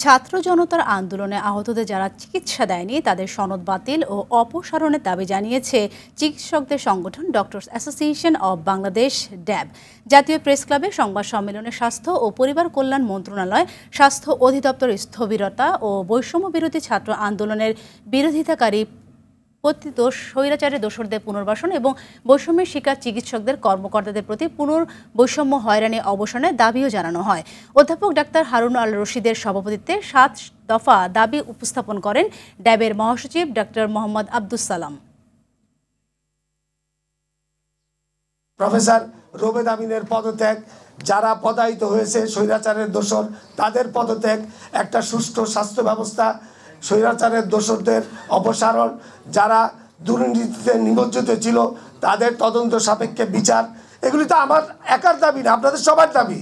ছাত্র জনতার আন্দোলনে আহতদের যারা চিকিৎসা দেয়নি তাদের সনদ বাতিল ও অপসারণের দাবি জানিয়েছে চিকিৎসকদের সংগঠন ডক্টরস অ্যাসোসিয়েশন অব বাংলাদেশ ড্যাব। জাতীয় প্রেস ক্লাবে সংবাদ সম্মেলনে স্বাস্থ্য ও পরিবার কল্যাণ মন্ত্রণালয়, স্বাস্থ্য অধিদপ্তর স্থবিরতা ও বৈষম্য বিরোধী ছাত্র আন্দোলনের বিরোধিতাকারী কর্তৃদোষ, স্বৈরাচারের দোসরদের পুনর্বাসন এবং বৈষম্যের শিকার চিকিৎসকদের কর্মকর্তাদের প্রতি বৈষম্য হয়রানি অবসানের দাবিও জানানো হয়। অধ্যাপক ডাক্তার হারুন আল রশিদের সভাপতিত্বে 7 দফা দাবি উপস্থাপন করেন ড্যাবের মহাসচিব ডাক্তার মোহাম্মদ আব্দুস সালাম। প্রফেসর রোবেদ আমিনের পদত্যাগ, যারা পদায়িত হয়েছে স্বৈরাচারের দোসর তাদের পদত্যাগ, একটা সুষ্ঠু স্বাস্থ্য ব্যবস্থা, স্বৈরাচারের দোসরদের অপসারণ, যারা দুর্নীতিতে নিমজ্জিত ছিল তাদের তদন্ত সাপেক্ষে বিচার, এগুলি তো আমার একার দাবি না, আপনাদের সবার দাবি।